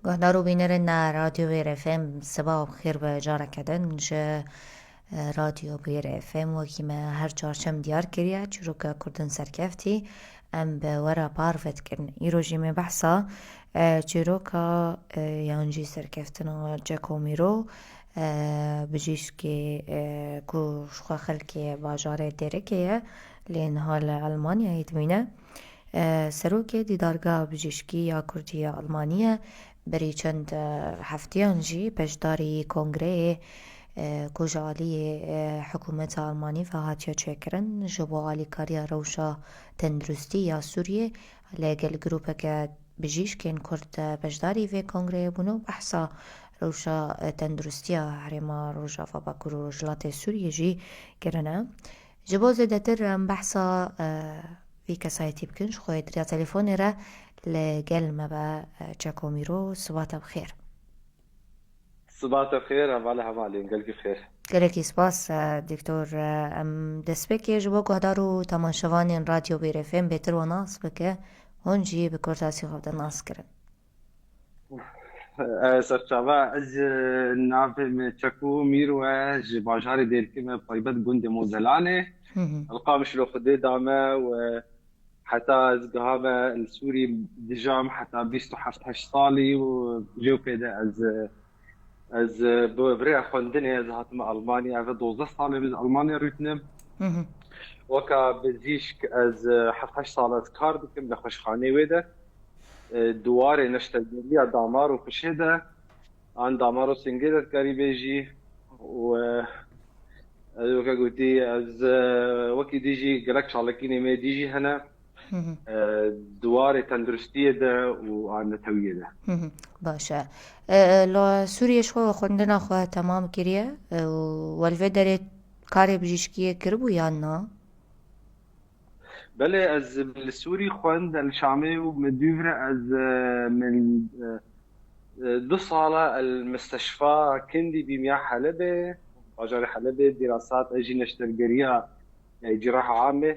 گهدارو بینرنا رادیو بیر اف ام صباح بخیر به جارا کدن جه رادیو بیر اف ام وکی ما هر چهارشم دیار کریه چرا که کردن سرکفتی ام به ورا پارفت کرن ایروژی می بحثا چرا که یانجی سرکفتنا جاکومیرو بجیش که کوش خلکی باجاره درکیه لین حال آلمانیا ایتمینه سروک دیدارگاه بجیشکی یا کردی آلمانیه بری چند هفتیان جی پشداری کنگره کجالی حکومت آلمانی و هاتیا چکرن جبو آلی کاریا روشا تندرستی یا سوریه لگل گروپه که بجیش کن کرد پشداری و کنگره بونو بحثا روشا تندرستی هرما روشا و باکرو روشلات سوریه جی کرنه جبو زده تر بحثا في كسايتي بكنش خويا دريا تليفوني راه لقل ما با جاكوميرو صباح بخير صباح الخير عمالي قلبي بخير. قالك سپاس دكتور ام دسبك يجبو قهدارو تماشوانين راديو بيرفم بيتر وناس بك هونجي بكورتاسي خفض الناس كرن سرچاوا از ناف چکو میرو از باجار دیرکی من پایبد گند موزلانه القامش لو خدي دامه وحتى از قهامه السوري دجام حتى بيستو حفتش صالي وجو كده از بريا خوندني از هاتم ألمانيا في 12 صالي من ألمانيا ريتنم وكا بزيش از حفتش صالة كار بكم لخوشخاني ويدا دواره نشتغلية دامار وخشيدة عن دامار وسنجيدة كاري بيجي و وكا قلتي از وكي ديجي قلق شالكيني ما ديجي هنا دواره تندرستية ده وعن نتوية ده باشا لو سوريا شو خوندنا خو تمام كريه والفدري كاري بجيشكيه كربو يانا بله از السوري خوند الشامي ومدوفرة از من 2 صالة المستشفى كندي بمياه حلبة باجار حلبة دراسات اجي نشترقريها جراحة عامة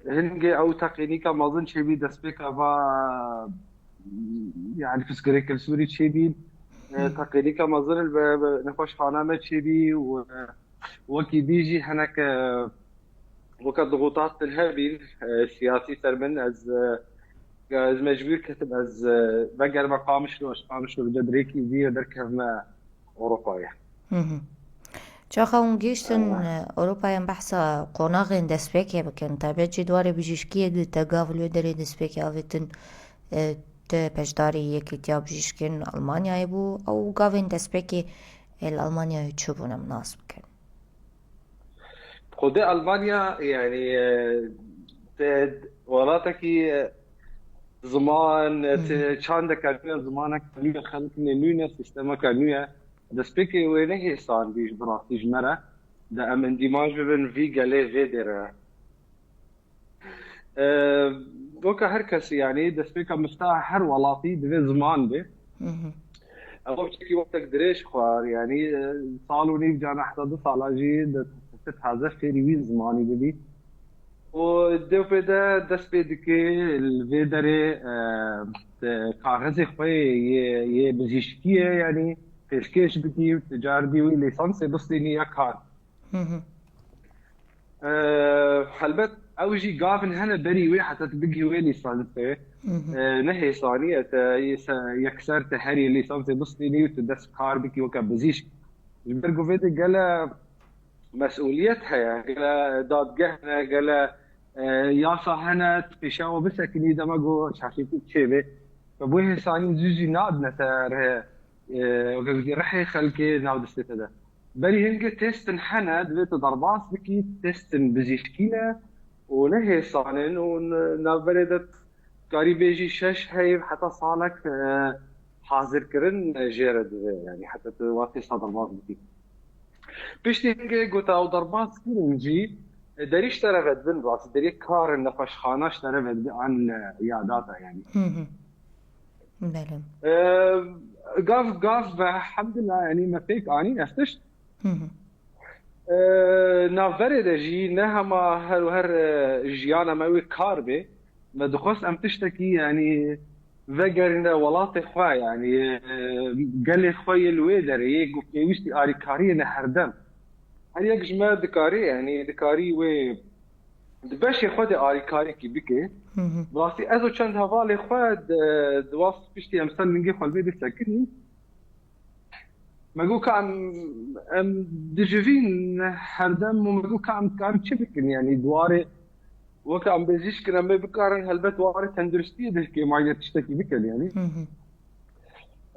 هنجي او تقنيكا ما اظن شي بي دسبيكا با يعني فسكريك السوري شي بي تقنيكا ما اظن نخوش خانامة شي بي وكي بيجي هناك وكانت ضغوطات الهابين سياسي سرمن از مجبور كتب از بقر مقامش لو اشقامش لو جدريكي دي دركب ما اوروبايا چا خون گیشتن اروپا یم بحثا قناغ دسپیکی بکن تابع جدوار بجیشکی دو تقافلو داری دسپیکی آویتن ته پشداری یکی تیاب بجیشکن ألمانيا بو او قاوين دسپیکی الألمانيا چوبونا مناس بکن خد المانيا يعني ولاتكي زمان چند كانوا زمانك كانوا خلق نينونا سيستما كانوا دسبيكي وينه صار بيش براسي جمرة ده ام اندماج بين في قالي فيدر دوكا هركس يعني دسبيكا مفتاح هر ولاتي ده زمان به اول شيء وقتك دريش خوار يعني صالوني بجانا حتى 2 صالاجي هذا في ريوي زماني بدي ودو بدا دست بدكي الفيدري كاغذي خوي يه بزيشكيه يعني پیشکش بدی تجاربی و لیسانس بسطینی یک کار. البته اوجی گاون هنه بری وی حتی تبگی وی لیسانسه نه ثانیه یکسر تهری لیسانس بسطینی و تدس کار بکی وکا بزیش. البرگو ویده گله مسئولیتها يعني قال دادگهنا قال ياسا هنا تفشاو بس كني دمجو شاشيتو تشيبه فبوه ثاني زوجي ناد نتر وقال رحي خلكي ناود استفاده بري هنجي تيستن حنا دبيت ضرباس بكي تيستن بزيشكينا ونهي صانن ونبردت قريب يجي شش هي حتى صالك حاضر كرن جيرد يعني حتى تواتي ضرباس بكي بيشتي هنجي قلت او ضربات كيرنجي دريش ترفد بن راس دري كار النقش خاناش ترفد عن عياداتها يعني بله قاف الحمد لله يعني ما فيك اني نفتشت نافري دجي نهما هر جيانا ما كاربي ما دخوس ام تشتكي يعني وگرنه ولات خواه یعنی گل خواه الویدر یک و پیوستی آریکاری نهردم هر یک جمع دکاری یعنی دکاری و دبش خود آریکاری کی بکه واسي ازو چند حوالی خود دواس پشتی امسال منگی خالبه دی سکنی مگو که ام دجوین هردم و مگو که کار چه بکن یعنی دواره وقت عم بزيش كنا ما بكارن هالبت وارد تندرستي ده كي ما تشتكي بكل يعني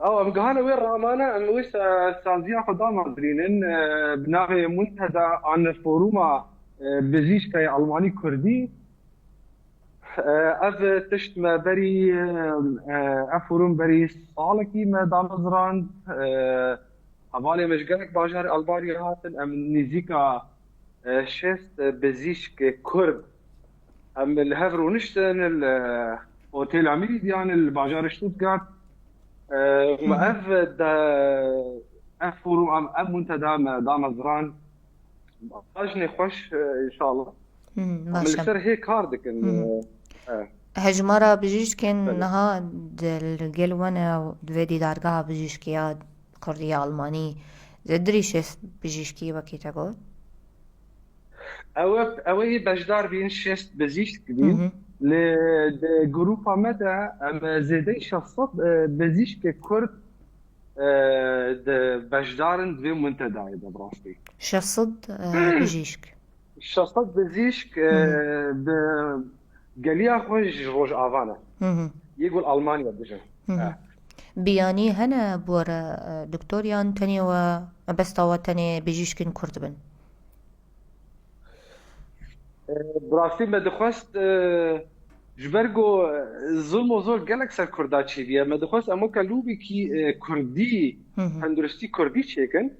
او ام قهانا وين رامانا ام ويس سانزيا قدام مدرينن بناغي منتدى عن فوروما بزيش كي الماني كردي اف تشت ما بري افوروم بري صالكي ما دامزران حوالي مشقلك باجار الباري هاتن ام نيزيكا شست بزيش كرد ام الهفر ونشتن الاوتيل عميد يعني الباجار شتوتغارت ما اف افورو ام منتدى دامزران اجني خوش ان شاء الله ما من شاء السر هيك هاردك هجمارا بجيشكن نها دل وانا دويدي دارگاه بجيشكيا كردية ألماني زدريشس بجيشكي وكي تقول اوي بجدار بين شست بزيشت كبير لجروبا مدى ام زيدي شخصات بزيشك كرد بجدارن دوي منتدى براستي شصد بجيشك شخصات بزيشك قاليا خوش روج افانا يقول المانيا بجن بياني هنا بورا دكتوريان تاني و بستاوا تاني بجيشكن كرد بن براستي ما دخواست جبرگو ظلم و زور گلک سر کردا چی بیه ما دخواست امو کلوبی کی کردی هندرستی کردی چیکن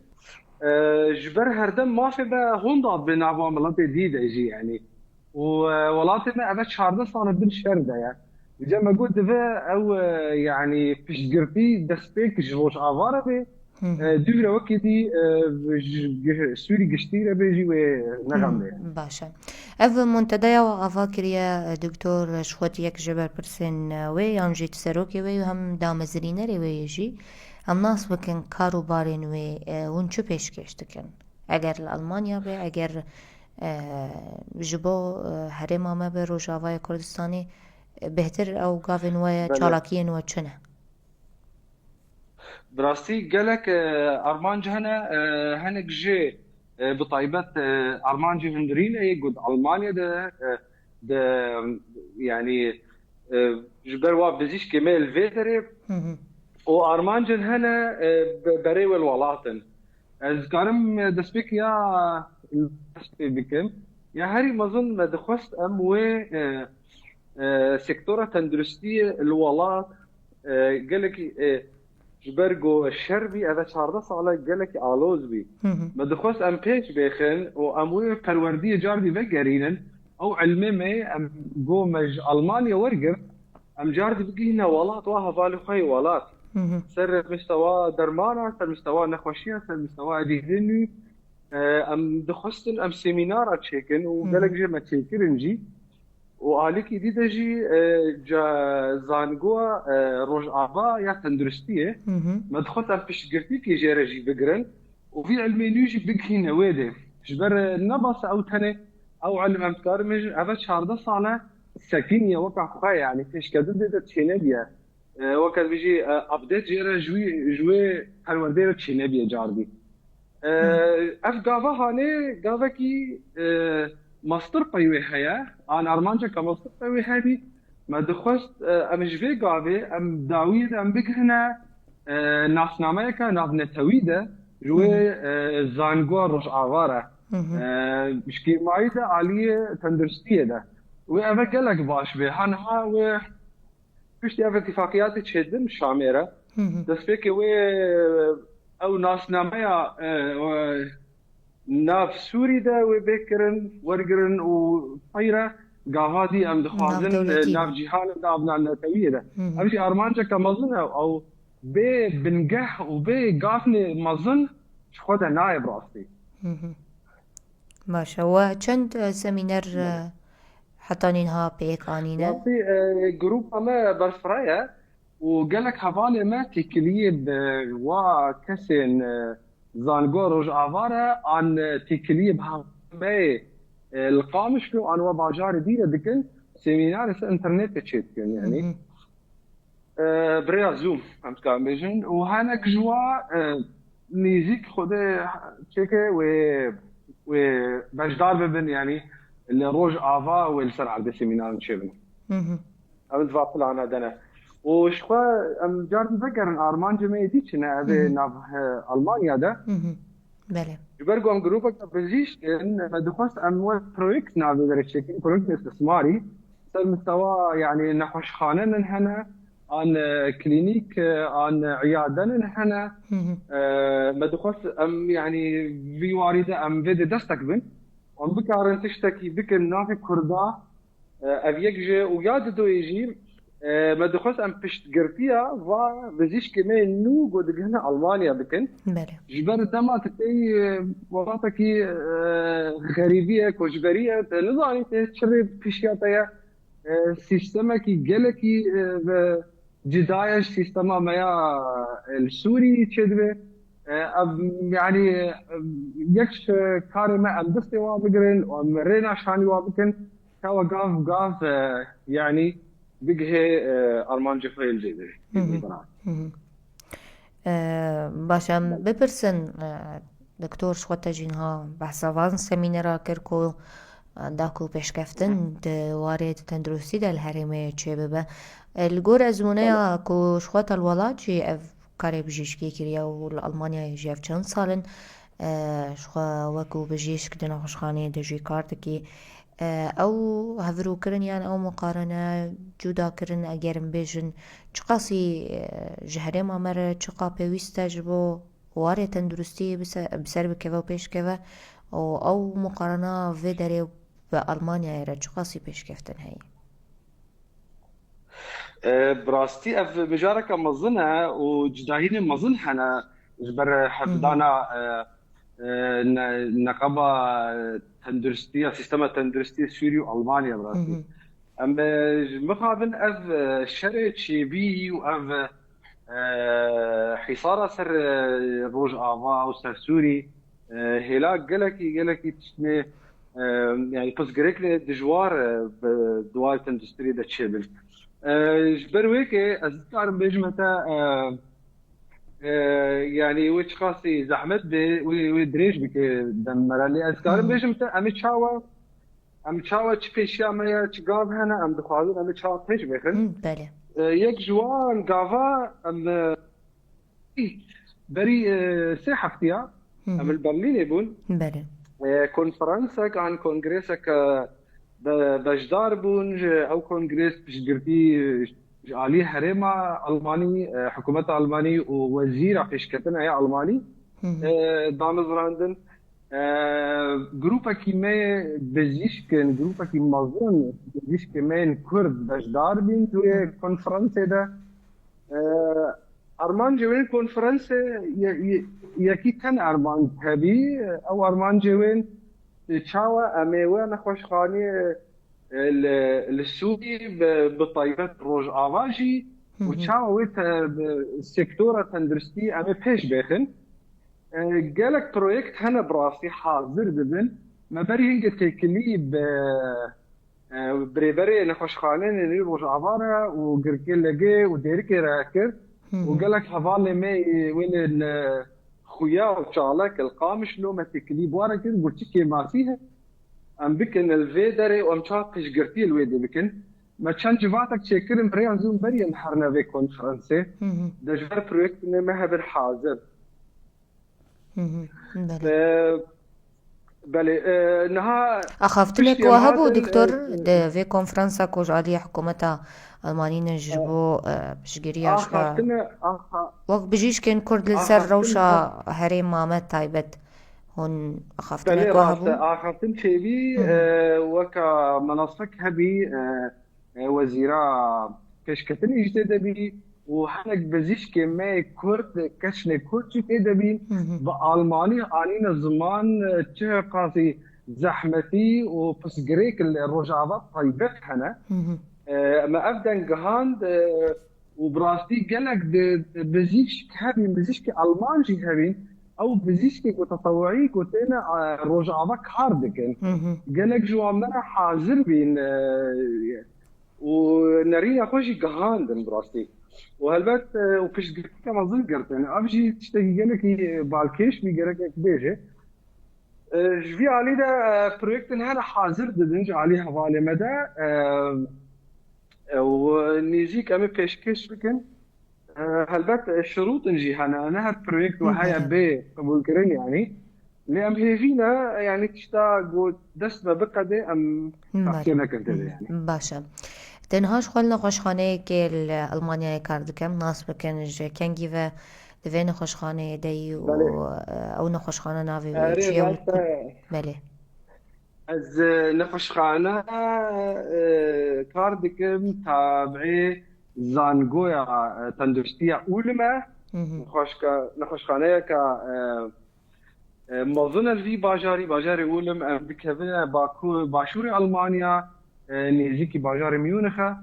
جبر هردم مافي به هونداد به ناوا ملت دیده جی یعنی و ولاتي ما ابد 14 سنه بالشرده يعني جا ما قلت او يعني فيش قرتي دسبيك جوش افاره به دوره وكدي سوري قشتيره بيجي ونغم باشا اف منتدى وافا كريا دكتور شوت يك جبر برسن وي يانجي تسروكي وي هم دامزرينري وي يجي هم ناس وكن كارو بارين وي ون چو پیشکش دکن اگر الالمانيا به اگر جبو هرما ما به روجاوای کردستانی بهتر او گاوین وای چالاکین و چنه براستي قالك ارمانج هنا جي بطيبات ارمانج هندرين يقول المانيا ده يعني جبر واب بزيش كمال فيتري وارمانج هنا بري والولاطن از كانم دسبيك يا بكم يا هاري ما ظن ما دخست ام و سيكتورة تندرستية الولات قالك جبرگو الشربي هذا 14 ساله قالك آلوز بي ما دخوس ام بيش بيخن و اموي پروردية جاردي بقرينن او علمي مي ام جو مج المانيا ورقر ام جاردي بقينا ولات واها بالي خوي ولات سر مستوى درمانا سر مستوى نخوشية سر مستوى ديهني ام دخوستن ام سيمينار تشيكن وقالك جي ما تشيكرن جي وآليكي دي دجي جا زانقوا روج آبا يا تندرستيه ما دخلت عم بشقرتي كي جيرجي بقرن وفي علمي نيجي بقهي نواده جبر نبص أو تنه أو علم أمتكار مج أبد 14 سنة سكينية وقع خايا يعني فيش كدد ده تشينبيا وقت بيجي أبديت جيرا جوي هالوردير تشينبيا جاردي أفقافا هاني قافكي ماستر قوي هيا أنا أرمانجا كماستر قوي هذه ما دخلت أم جفي قاضي أم داويد أم بجهنا ناس ناميكا ناس نتويدة جوي زانقوا رش عوارة مش كي معيدة عالية تندرستية ده وأنا قالك باش به هنها و فيش تي اتفاقيات تشدن شاميرة بس فيك و أو ناس ناميا ناف سوري ده وبكرن ورقرن وطيرة قاهادي أم دخوازن ناف جيهان ده أبناء النتوية ده أمشي أرمانجا كمظن أو بي بنجح وبي قافني مظن شخوتها نايب راسي باشا وچند سمينار حتى نها بيك آنينا راسي جروب أما برفرايا وقالك هفالي ما تكليب وكسن زانغوروج افارا عن تكليب هامي القامش له عن وباجار دي دكن سيمينار انترنت تشيتكن يعني بريا زوم فهمت كان بيجن وهانك جوا ميزيك خده تشيكي و بجدار ببن يعني اللي روج افا والسر على السيمينار نشيبن ام تفاصل انا دنا وشخوا ام جار تذكر ان ارمان جمعي ديتشنا ابي ناف المانيا ده بله يبرقوا ام جروبك بزيش ان مدخوس ام بروجكت ناف درشك بروجكت استثماري صار مستوى يعني نخوش خانن هنا عن كلينيك عن عيادن هنا مدخوس ام يعني في وارده ام فيدي دستك بن ام بكارن تشتكي بك نافي كردا افيك جي وياد دو يجي ما دخلت ام بشت قرتيا و بزيش كمان نو قد هنا المانيا بكن بله جبر دما تتي وقتكي غريبيه كوجبريه نظامي تشري بشياتيا سيستمكي جلكي جدايش سيستما مايا السوري تشدبه يعني يكش كاري ما اندستي وابقرن ومرينا شاني وابكن كوا قاف يعني بقه ارمان جفايل جيدري باشم بپرسن دکتور شوتا جینها بحثوان سمینرا کرکو داكو بيشكفتن دواري تندرسي دا الهرمي چه ببه الجور ازمونيا كو شوات الولاد جي اف كاري بجيشكي كريا والألمانيا يجي اف چند سالن شخوا وكو بجيش كدنا خوشخاني دجي كارتكي او هفرو كرن يعني او مقارنة جودا كرن اگرم بيجن چقاسي جهري ما مره چقا پيويستا جبو واري تندرستي بسر بكوا و پیش كوا او مقارنة في داري بألمانيا يرى چقاسي پیش كفتن هاي براستي اف مجارك مظنها وجداهين مظنها انا جبر حفظانا نقابة تندرستية سيستم تندرستي سوري والمانيا براستي ام مخابن اف شرط شي بي واف حصارة سر روج افا او سر سوري هلاك قالكي تشني يعني بس قريكلي دجوار بدوار تندرستي دا تشيبل جبر ويكي أذكر بجمتا يعني وش خاصي زحمت ودريج بك دمر اللي أذكر بجمتا أم تشاوا تشبيشيا ما تشقاب هنا أم دخوازين أم تشاوا تيج بخن بله يك جوان قافا أم بري سي حفتيا أم البرلين يبون بله كونفرنسك عن كونغريسك بجدار بون او كونغرس بشجرتي علي حريمة الماني حكومة الماني ووزير عفشكتنا هي الماني دانز راندن جروبا كيما بزيش كان جروبا كيما مظن بزيش كمان كرد بجدار بين توي كونفرنسي ده ارمان جوين كونفرنسي يكي كان ارمان تبي او ارمان جوين تشاوا اميوه نخوش خاني السوري بطيبة روج افاجي وتشاوا ويت السيكتورة تندرستي امي بيش بيخن قالك بروجكت هنا براسي حاضر دبن ما بري هنك تكليب بريبري نخوش خانين اللي روج افارا وقركي لقي وديركي راكر وقالك هفالي مي وين خويا وشالك القامش لو ما تكليب ورا كده قلت كي ما فيها ام بكن الفيدري وام شاطش قرتي الويدي بكن ما كان جفاتك تشكر بريان زوم بري نحرنا في كونفرنسي ده جفر بروجكت ما هبر حاضر بله نها أخافتنك وهبو دكتور في كونفرنسا كوج علي حكومتا ألمانيين جبو بشجريا شوا وقت بجيش كان كرد للسر روشا هريم مامت تايبت هون أخافتنك وهبو أخافتن شيبي وكا منصك هبي وزيرا كشكتن إجتدى بي وحنك بزيش كما كرد كشن كرد جتدى بي بألماني عنين الزمان تشه قاسي زحمتي وبسجريك الرجعات طيبت هنا ما أبدأ جهاند وبراستي قالك بزيشك هابين بزيشك ألمانجي هابين أو بزيشك وتطوعي كنتنا رجعك هاردكن قالك جو عمنا حاضر بين ونرينا خوشي قهاندن براستي وهالبات وفيش قلت كما ذكرت يعني أبجي تشتكي قالك بالكيش بيقالك بيجي جوي علي ده بروجكت هذا حاضر دنج عليها بالي مدى ونيجيك أمي بيشكش بكن هلبت الشروط نجي أنا هالبروجكت وهي بي قبول كرين يعني لأم هي فينا يعني تشتاق دست بقدي أم تحكينا كنت يعني باشا تنهاش خلنا خوشخانه که المانیا کرد کم ناس بکنج کنگی و دوین خوشخانه دی و او نخوشخانه ناوی و أري چیه و راستا بله از نخوش خانه كاردكم تابعي زانغويا تندشتيا أولما نخوش خانه مظن الفي باجاري أولم بكذا باكو باشوري ألمانيا نيزيكي باجاري ميونخا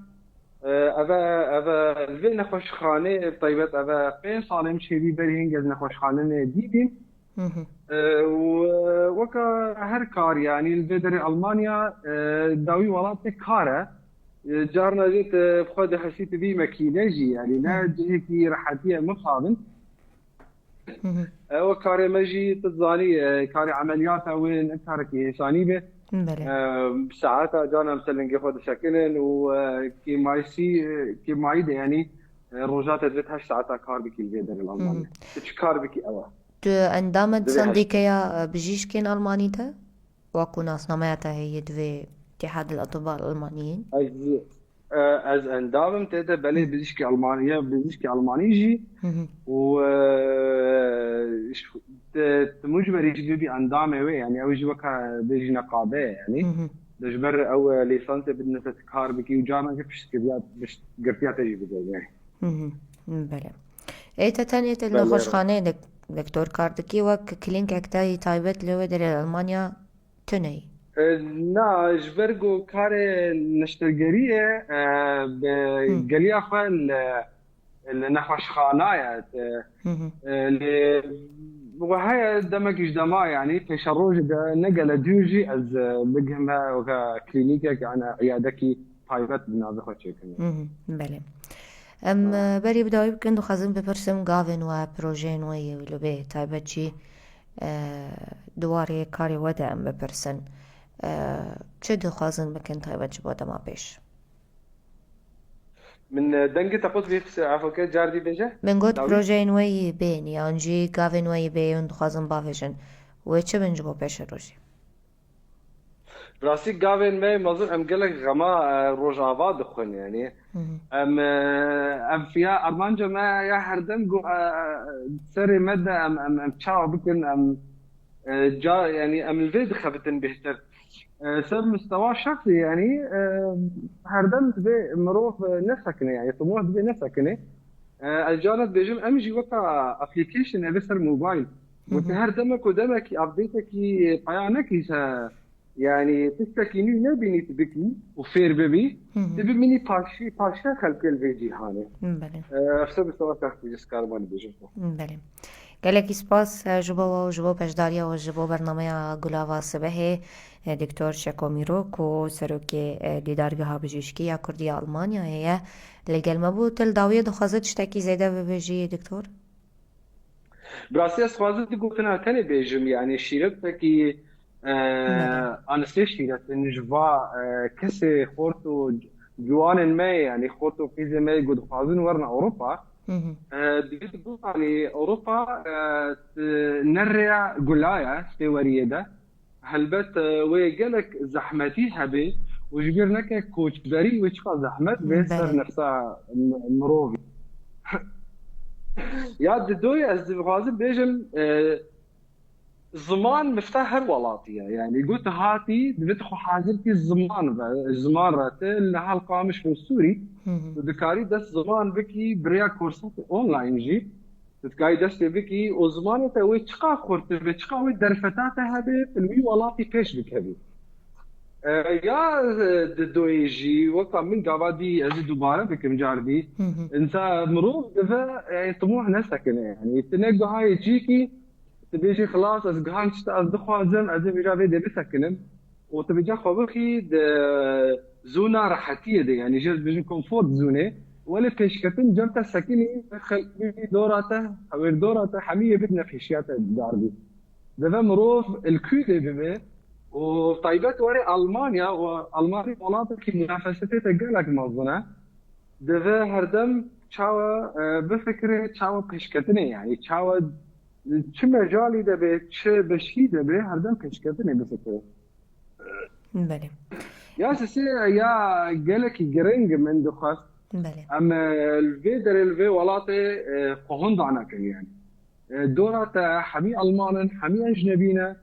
أبا الفي نخوش خانه طيبت أبا 5 سال مشي بري هنجز نخوش خانه ديدين وكا هر كار يعني الفيدري ألمانيا داوي ولات كارة جارنا جيت بخد حسيت بي مكينجي يعني لا هيك راحتيه مصابن وكاري مجي تتظاني كاري عمليات وين كاري ثانيبه ساعاتها جانا مثلا خد سكنن وكي مايسي كي مايده يعني روجات 8 ساعات كار بكي الفيدري الألمانيا تشكار بكي أوا تو اندامت صنديقيا بجيشكين ألماني ده واكو ناس نمايتا هي دوي اتحاد الأطباء الألمانيين از اندامم تيتا بلي بزيشكي ألمانيا بزيشكي ألمانيجي و مجبري جدي اندامي وي يعني او جوكا بيجي نقابه يعني دجبر او ليسانس بدنا تتكار بكي وجانا كيفش كبيات باش قرتيات تجي بدل يعني بله ايتا تانية النخوشخانه دكتور كاردكي وك كلينك اكتاي تايبت لو در ألمانيا تني نا جبرجو كاري نشترجريه بقليا خال النخوشخانايات وهي دمج دما يعني في شروج نقل دوجي از بقهمها وكا كلينيكا كأنا عيادكي تايبت بنابخو تشيكن بله ام بري بداوي بكن دو خازن بپرسم گاوین و پروژین و یلو به تایبت چی دواره کاری وده ام بپرسن چه دو خازن بکن تایبت چی بادا ما پیش من دنگي تقول في عفوا جاردي بيجا من قد پروژین و بین یانجی گاوین و بین دو خازن باویشن و چه بنج با پیش روزی راسي جافين ماي مظن ام قالك غما روجافا دخن يعني ام فيها ارمانجا ما يا هردم جو سري مدى ام تشاو بكن ام جا يعني ام الفيد خفتن بهتر سر مستوى شخصي يعني هردم تبي مروف نفسكني يعني طموح تبي نفسكني الجانب بيجم امجي وقع ابلكيشن ابسر موبايل وتهردمك ودمك ابديتك قيانك يعني تستكيني نبيني تبكي وفير ببي تبي مني باشا خلق الفيديو هاني بله افسر سوا تحت جسكارمان بيجم بله گلکی سپاس جبو پشداریا و جبو برنامه گلاوا صبح دکتور شکومیرو کو سروکی دیدارگاه بجوشکی یا کردی آلمانیا هي لگل مبو تل داویه دخوازت شتاکی زیده ببجی دکتور براسي اسخوازت قلتنا تاني بيجم يعني شيرتكي انا شيرت نجوا كسي خورتو جوان ما يعني خورتو في ما يقول خازن ورنا اوروبا دقيت تقول على اوروبا نرجع قلايا في وريده هلبت ويقالك زحمتيها بي وجبرناك كوتش بري ويشقى زحمت بيسر نفسها مروفي يا دوي از غازب بيجم زمان مفتاح هر ولاتيه يعني قلت هاتي دبتخو حاجتي الزمان راتي لها القامش في السوري ودكاري دس زمان بكي بريا كورسات اونلاين جي تتكاي دس بكي وزمان توي تشقا خورت بتشقا ودرفتاتها هذه في الوي ولاتي بيش بك هذه يا دويجي وقت من قبادي أزيد دوباره بكم جاردي انت مروف دفا يعني طموح نفسك يعني تنقو هاي تجيكي تبيجي خلاص از قهان تشتا از دخوازم از بيجا دي بسكنم وتبيجا خوبخي زونا راحتية دي يعني جرد بيجي كومفورت زونة ولا كشكتن جرتا سكيني خلي دوراته او دوراته حمية بتنا في شياتا داردي دفا مروف الكودي بما وطيبات وري المانيا والمانيا مناطق منافستها تقالك مظنه دفا هردم تشاوا بفكره تشاوا كشكتني يعني تشاوا چه مجالی دبه چه بشی دبه هردم کشکتنه بفكره بله يا سسي يا قالك جرينج من دخس بله اما الفي در الفي ولاطي قهند عنك يعني دورة حمي ألمان حمي أجنبينا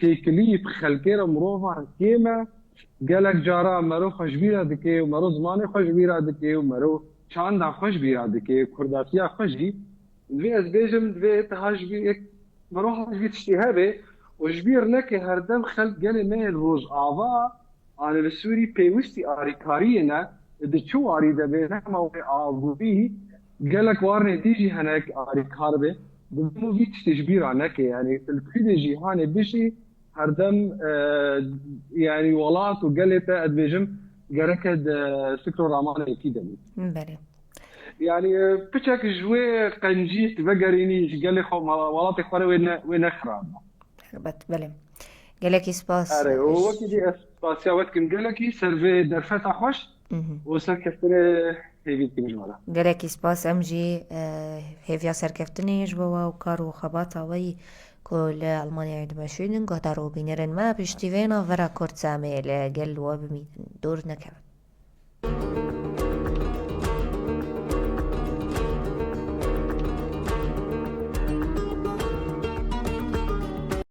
تكليف خلكيرا مروفا كيما قالك جارا مرو خوش بيرا دكي ومرو زماني خوش بيرا دكي ومرو چاندا خوش بيرا دكي كرداتيا خوش بي الفي اس بيجم الفي تهاج بي مرو هاج بي تشتيهابي وجبير لك هردم خلق قالي ميل روز آوا أنا بالسوري بيوستي آري كارينا إذا شو آري دبي نحما وفي آبوبي قالك وارني تيجي هناك آري كاربي بمو فيتش تجبير عنك يعني الكل جيهاني بشي هردم يعني ولات وقالته أدبيجم قالك سكرو رامان أكيد بله يعني بتشك جوي قنجيت بقريني قال لي خو ولات إخواني وين خراب بله گلکی سپاس آره وقتی دی اسپاسیا وقت کم گلکی سرفی در فتح خوش و سرکفتنه هیوید که مجموعه گلکی سپاس امجی هیویا سرکفتنیش بوا و کار و خباتا وی کل ألمانيا عند باشين قدروا بينيرن ما بيشتيفينا ورا كورت سامي لجل وبمي دور نكبت